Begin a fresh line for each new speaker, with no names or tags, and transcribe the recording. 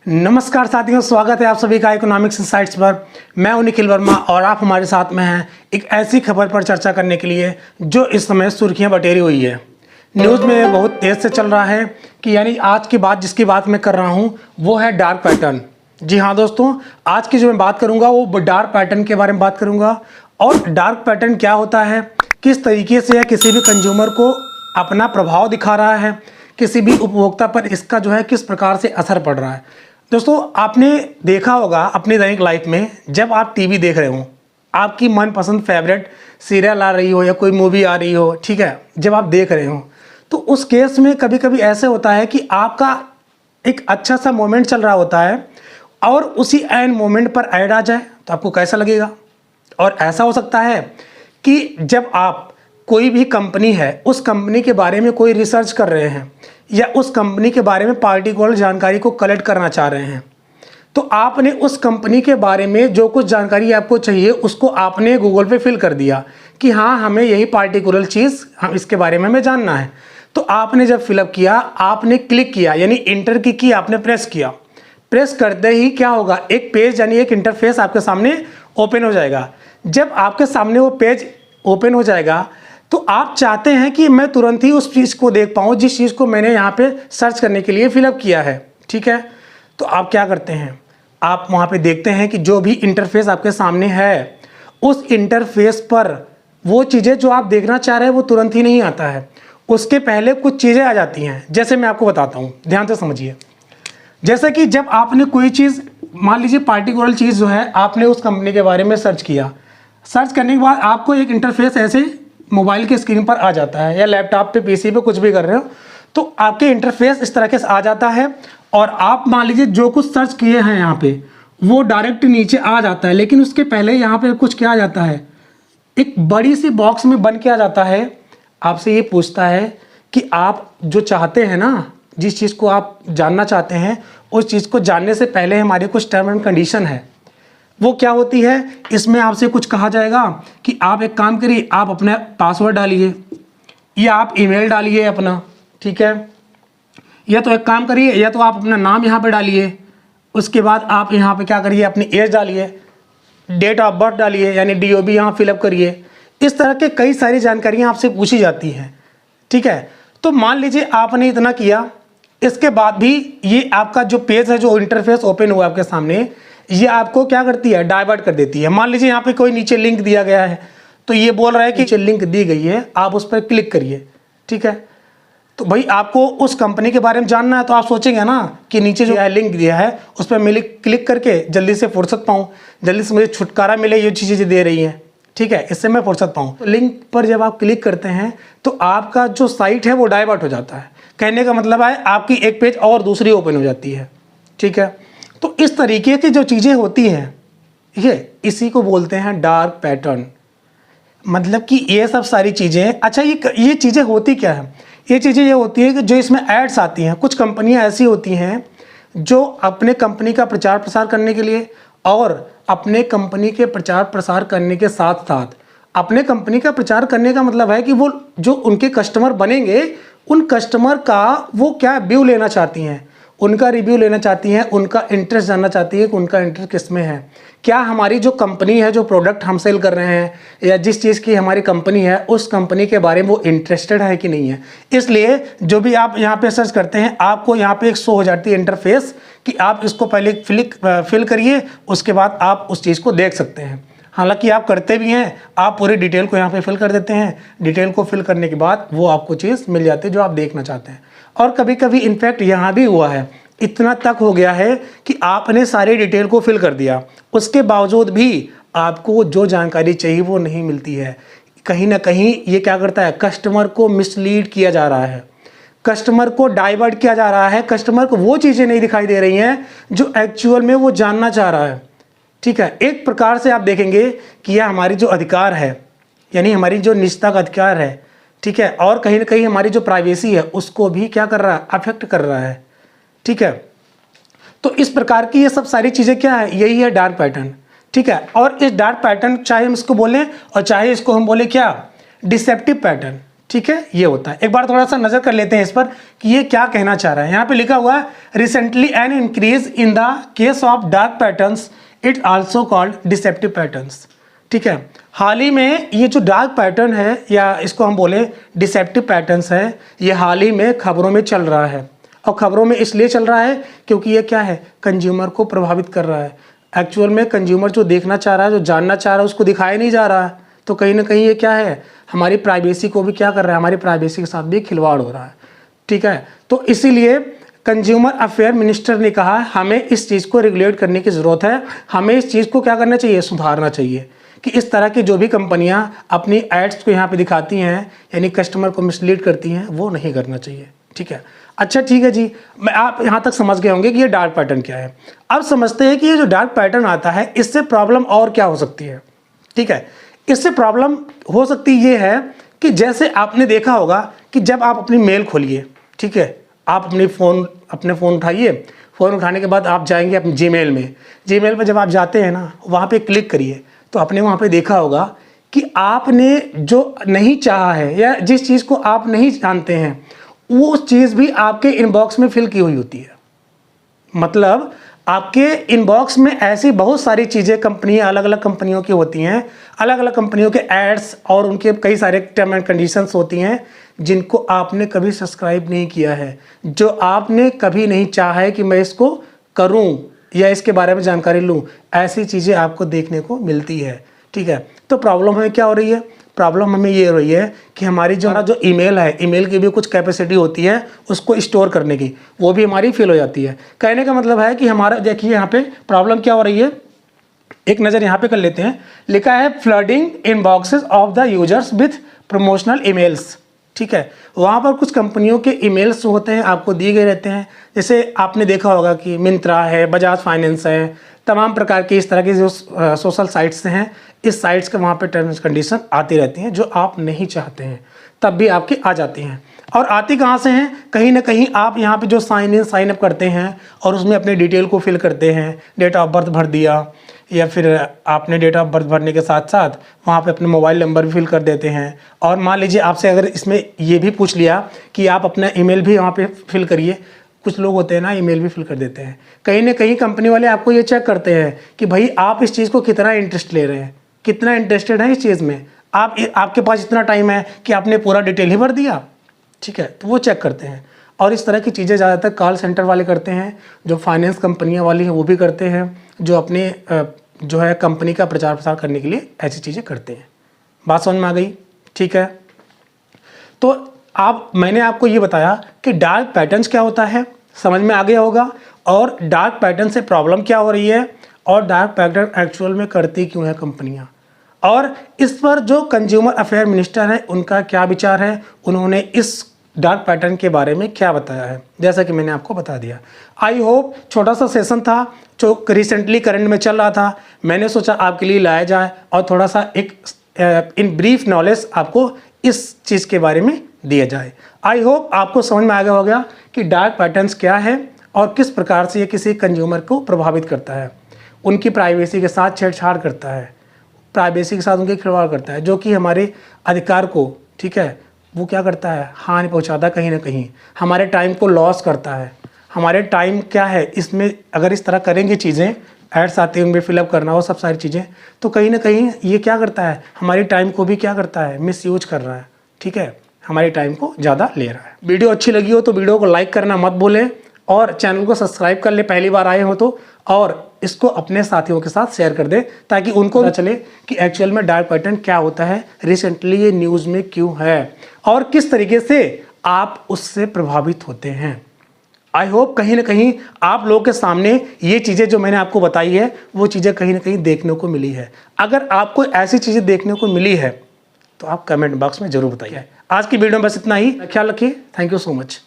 नमस्कार साथियों, स्वागत है आप सभी का इकोनॉमिक्स इनसाइट्स पर। मैं हूं निखिल वर्मा और आप हमारे साथ में हैं एक ऐसी खबर पर चर्चा करने के लिए जो इस समय सुर्खियां बटेरी हुई है। न्यूज़ में बहुत तेज़ से चल रहा है कि यानी आज की बात जिसकी बात मैं कर रहा हूं वो है डार्क पैटर्न। जी हाँ दोस्तों, आज की जो मैं बात करूँगा वो डार्क पैटर्न के बारे में बात करूँगा। और डार्क पैटर्न क्या होता है, किस तरीके से यह किसी भी कंज्यूमर को अपना प्रभाव दिखा रहा है, किसी भी उपभोक्ता पर इसका जो है किस प्रकार से असर पड़ रहा है। दोस्तों, आपने देखा होगा अपनी दैनिक लाइफ में, जब आप टीवी देख रहे हो, आपकी मनपसंद फेवरेट सीरियल आ रही हो या कोई मूवी आ रही हो, ठीक है, जब आप देख रहे हो तो उस केस में कभी कभी ऐसे होता है कि आपका एक अच्छा सा मोमेंट चल रहा होता है और उसी एंड मोमेंट पर ऐड आ जाए तो आपको कैसा लगेगा। और ऐसा हो सकता है कि जब आप कोई भी कंपनी है उस कंपनी के बारे में कोई रिसर्च कर रहे हैं या उस कंपनी के बारे में पार्टिकुलर जानकारी को कलेक्ट करना चाह रहे हैं, तो आपने उस कंपनी के बारे में जो कुछ जानकारी आपको चाहिए उसको आपने गूगल पे फिल कर दिया कि हाँ, हमें यही पार्टिकुलर चीज़ हम इसके बारे में हमें जानना है। तो आपने जब फिलअप किया, आपने क्लिक किया यानी इंटर की आपने प्रेस किया। प्रेस करते ही क्या होगा, एक पेज यानी एक इंटरफेस आपके सामने ओपन हो जाएगा। जब आपके सामने वो पेज ओपन हो जाएगा तो आप चाहते हैं कि मैं तुरंत ही उस चीज़ को देख पाऊँ जिस चीज़ को मैंने यहाँ पे सर्च करने के लिए फिलअप किया है, ठीक है। तो आप क्या करते हैं, आप वहाँ पे देखते हैं कि जो भी इंटरफेस आपके सामने है उस इंटरफेस पर वो चीज़ें जो आप देखना चाह रहे हैं वो तुरंत ही नहीं आता है, उसके पहले कुछ चीज़ें आ जाती हैं। जैसे मैं आपको बताता हूँ, ध्यान से समझिए। जैसे कि जब आपने कोई चीज़, मान लीजिए पार्टिकुलर चीज़ जो है, आपने उस कंपनी के बारे में सर्च किया। सर्च करने के बाद आपको एक इंटरफेस ऐसे मोबाइल की स्क्रीन पर आ जाता है या लैपटॉप पे, पीसी पे कुछ भी कर रहे हो तो आपके इंटरफेस इस तरह के आ जाता है और आप मान लीजिए जो कुछ सर्च किए हैं यहाँ पे वो डायरेक्ट नीचे आ जाता है। लेकिन उसके पहले यहाँ पे कुछ क्या आ जाता है, एक बड़ी सी बॉक्स में बन के आ जाता है। आपसे ये पूछता है कि आप जो चाहते हैं ना, जिस चीज़ को आप जानना चाहते हैं, उस चीज़ को जानने से पहले हमारी कुछ टर्म एंड कंडीशन है। वो क्या होती है, इसमें आपसे कुछ कहा जाएगा कि आप एक काम करिए, आप अपना पासवर्ड डालिए या आप ईमेल डालिए अपना, ठीक है, या तो एक काम करिए, या तो आप अपना नाम यहाँ पे डालिए। उसके बाद आप यहाँ पे क्या करिए, अपनी एज डालिए, डेट ऑफ बर्थ डालिए यानी DOB यहाँ फिलअप करिए। इस तरह के कई सारी जानकारियाँ आपसे पूछी जाती हैं, ठीक है। तो मान लीजिए आपने इतना किया, इसके बाद भी ये आपका जो पेज है, जो इंटरफेस ओपन हुआ आपके सामने, ये आपको क्या करती है, डाइवर्ट कर देती है। मान लीजिए यहाँ पे कोई नीचे लिंक दिया गया है तो ये बोल रहा है कि लिंक दी गई है, आप उस पर क्लिक करिए, ठीक है। तो भाई आपको उस कंपनी के बारे में जानना है तो आप सोचेंगे ना कि नीचे जो है लिंक दिया है उस पर मैं क्लिक करके जल्दी से फुर्सत पाऊँ, जल्दी से मुझे छुटकारा मिले, ये चीज़ें दे रही हैं, ठीक है, इससे मैं फुर्सत पाऊँ। तो लिंक पर जब आप क्लिक करते हैं तो आपका जो साइट है वो डाइवर्ट हो जाता है। कहने का मतलब है आपकी एक पेज और दूसरी ओपन हो जाती है, ठीक है। तो इस तरीके की जो चीज़ें होती हैं, ठीक है, इसी को बोलते हैं डार्क पैटर्न। मतलब कि ये सब सारी चीज़ें, अच्छा ये चीज़ें होती क्या है, ये चीज़ें ये होती है कि जो इसमें एड्स आती हैं, कुछ कंपनियां ऐसी होती हैं जो अपने कंपनी का प्रचार प्रसार करने के लिए और अपने कंपनी के प्रचार प्रसार करने के साथ साथ अपने कंपनी का प्रचार करने का मतलब है कि वो जो उनके कस्टमर बनेंगे उन कस्टमर का वो क्या व्यू लेना चाहती हैं, उनका रिव्यू लेना चाहती हैं, उनका इंटरेस्ट जानना चाहती है कि उनका इंटरेस्ट किस में है, क्या हमारी जो कंपनी है, जो प्रोडक्ट हम सेल कर रहे हैं या जिस चीज़ की हमारी कंपनी है उस कंपनी के बारे में वो इंटरेस्टेड है कि नहीं है। इसलिए जो भी आप यहाँ पे सर्च करते हैं आपको यहाँ पे एक शो हो जाती है इंटरफेस कि आप इसको पहले फिल करिए, उसके बाद आप उस चीज़ को देख सकते हैं। हालांकि आप करते भी हैं, आप पूरी डिटेल को यहाँ पे फिल कर देते हैं, डिटेल को फिल करने के बाद वो आपको चीज़ मिल जाती है जो आप देखना चाहते हैं। और कभी कभी इनफैक्ट यहाँ भी हुआ है, इतना तक हो गया है कि आपने सारी डिटेल को फिल कर दिया, उसके बावजूद भी आपको जो जानकारी चाहिए वो नहीं मिलती है। कहीं ना कहीं ये क्या करता है, कस्टमर को मिसलीड किया जा रहा है, कस्टमर को डाइवर्ट किया जा रहा है, कस्टमर को वो चीज़ें नहीं दिखाई दे रही हैं जो एक्चुअल में वो जानना चाह रहा है, ठीक है। एक प्रकार से आप देखेंगे कि यह हमारी जो अधिकार है, यानी हमारी जो निजता का अधिकार है, ठीक है, और कहीं ना कहीं हमारी जो प्राइवेसी है उसको भी क्या कर रहा है, अफेक्ट कर रहा है, ठीक है। तो इस प्रकार की ये सब सारी चीज़ें क्या है, यही है डार्क पैटर्न, ठीक है। और इस डार्क पैटर्न चाहे हम इसको बोलें और चाहे इसको हम बोले क्या, डिसेप्टिव पैटर्न, ठीक है, ये होता है। एक बार थोड़ा सा नजर कर लेते हैं इस पर कि ये क्या कहना चाह रहा है। यहाँ पे लिखा हुआ है recently an increase in the case of dark patterns it also called deceptive patterns. ठीक है, हाल ही में ये जो डार्क पैटर्न है या इसको हम बोले डिसेप्टिव पैटर्न्स है, ये हाल ही में खबरों में चल रहा है। और खबरों में इसलिए चल रहा है क्योंकि ये क्या है, कंज्यूमर को प्रभावित कर रहा है। एक्चुअल में कंज्यूमर जो देखना चाह रहा है, जो जानना चाह रहा है, उसको दिखाया नहीं जा रहा है। तो कहीं ना कहीं ये क्या है, हमारी प्राइवेसी को भी क्या कर रहा है, हमारी प्राइवेसी के साथ भी खिलवाड़ हो रहा है। ठीक है, तो इसीलिए कंज्यूमर अफेयर मिनिस्टर ने कहा हमें इस चीज़ को रेगुलेट करने की ज़रूरत है। हमें इस चीज़ को क्या करना चाहिए, सुधारना चाहिए कि इस तरह की जो भी कंपनियां अपनी एड्स को यहाँ पे दिखाती हैं, यानी कस्टमर को मिसलीड करती हैं, वो नहीं करना चाहिए। ठीक है, अच्छा ठीक है जी, मैं आप यहाँ तक समझ गए होंगे कि ये डार्क पैटर्न क्या है। अब समझते हैं कि ये जो डार्क पैटर्न आता है इससे प्रॉब्लम और क्या हो सकती है। ठीक है, इससे प्रॉब्लम हो सकती ये है कि जैसे आपने देखा होगा कि जब आप अपनी मेल खोलिए, ठीक है, आप अपने फ़ोन उठाइए, फ़ोन उठाने के बाद आप जाएंगे अपने जीमेल में। जीमेल पर जब आप जाते हैं ना, वहाँ पे क्लिक करिए, तो आपने वहाँ पे देखा होगा कि आपने जो नहीं चाहा है या जिस चीज़ को आप नहीं जानते हैं वो चीज़ भी आपके इनबॉक्स में फिल की हुई होती है। मतलब आपके इनबॉक्स में ऐसी बहुत सारी चीज़ें कंपनियां, अलग अलग कंपनियों की होती हैं, अलग अलग कंपनियों के एड्स और उनके कई सारे टर्म एंड कंडीशंस होती हैं जिनको आपने कभी सब्सक्राइब नहीं किया है, जो आपने कभी नहीं चाहा है कि मैं इसको करूं या इसके बारे में जानकारी लूं। ऐसी चीज़ें आपको देखने को मिलती है। ठीक है, तो प्रॉब्लम हमें क्या हो रही है, प्रॉब्लम हमें ये हो रही है कि हमारी जो ईमेल है, ईमेल की भी कुछ कैपेसिटी होती है उसको स्टोर करने की, वो भी हमारी फिल हो जाती है। कहने का मतलब है कि हमारा, देखिए यहाँ पे प्रॉब्लम क्या हो रही है, एक नज़र यहाँ पे कर लेते हैं। लिखा है flooding inboxes of the users with promotional emails. ठीक है, वहाँ पर कुछ कंपनियों के ईमेल्स जो होते हैं आपको दिए गए रहते हैं। जैसे आपने देखा होगा कि मिंत्रा है, बजाज फाइनेंस है, तमाम प्रकार की इस तरह की जो सोशल साइट्स हैं, इस साइट्स के वहाँ पे टर्म्स कंडीशन आती रहती हैं जो आप नहीं चाहते हैं, तब भी आपकी आ जाती हैं। और आती कहाँ से हैं, कहीं ना कहीं आप यहाँ पे जो साइन अप करते हैं और उसमें अपने डिटेल को फिल करते हैं, डेट ऑफ बर्थ भर दिया, या फिर आपने डेट ऑफ बर्थ भरने के साथ साथ वहाँ पे अपने मोबाइल नंबर भी फिल कर देते हैं। और मान लीजिए आपसे अगर इसमें ये भी पूछ लिया कि आप अपना ईमेल भी वहाँ पे फिल करिए, कुछ लोग होते हैं ना ईमेल भी फिल कर देते हैं। कहीं ना कहीं कंपनी वाले आपको ये चेक करते हैं कि भाई आप इस चीज़ को कितना इंटरेस्ट ले रहे हैं, कितना इंटरेस्टेड है इस चीज़ में, आपके पास इतना टाइम है कि आपने पूरा डिटेल ही भर दिया। ठीक है, तो वो चेक करते हैं। और इस तरह की चीज़ें ज़्यादातर कॉल सेंटर वाले करते हैं, जो फाइनेंस कंपनियां वाली हैं वो भी करते हैं, जो अपने जो है कंपनी का प्रचार प्रसार करने के लिए ऐसी चीज़ें करते हैं। बात समझ में आ गई? ठीक है, तो मैंने आपको ये बताया कि डार्क पैटर्न्स क्या होता है, समझ में आ गया होगा, और डार्क पैटर्न से प्रॉब्लम क्या हो रही है, और डार्क पैटर्न एक्चुअल में करती क्यों है कंपनियां, और इस पर जो कंज्यूमर अफेयर मिनिस्टर है उनका क्या विचार है, उन्होंने इस डार्क पैटर्न के बारे में क्या बताया है, जैसा कि मैंने आपको बता दिया। आई होप छोटा सा सेशन था जो रिसेंटली करंट में चल रहा था, मैंने सोचा आपके लिए लाया जाए और थोड़ा सा एक इन ब्रीफ नॉलेज आपको इस चीज़ के बारे में दिया जाए। आई होप आपको समझ में आ गया होगा कि डार्क पैटर्न्स क्या है और किस प्रकार से ये किसी कंज्यूमर को प्रभावित करता है, उनकी प्राइवेसी के साथ छेड़छाड़ करता है, प्राइवेसी के साथ उनके खिलवाड़ करता है, जो कि हमारे अधिकार को, ठीक है, वो क्या करता है, हानि पहुंचाता है, कहीं ना कहीं हमारे टाइम को लॉस करता है। हमारे टाइम क्या है इसमें, अगर इस तरह करेंगे चीज़ें, एड्स आते होंगे, फिलअप करना हो सब सारी चीज़ें, तो कहीं ना कहीं ये क्या करता है, हमारी टाइम को भी क्या करता है, मिसयूज कर रहा है। ठीक है, हमारी टाइम को ज़्यादा ले रहा है। वीडियो अच्छी लगी हो तो वीडियो को लाइक करना मत भूलें, और चैनल को सब्सक्राइब कर ले पहली बार आए हो तो, और इसको अपने साथियों के साथ शेयर कर दे ताकि उनको पता चले कि एक्चुअल में डार्क पैटर्न क्या होता है, रिसेंटली ये न्यूज़ में क्यों है, और किस तरीके से आप उससे प्रभावित होते हैं। आई होप कहीं ना कहीं आप लोगों के सामने ये चीज़ें जो मैंने आपको बताई है वो चीज़ें कहीं ना कहीं देखने को मिली है। अगर आपको ऐसी चीज़ें देखने को मिली है तो आप कमेंट बॉक्स में ज़रूर बताइए। आज की वीडियो में बस इतना ही, ख्याल रखिए। Thank you so much.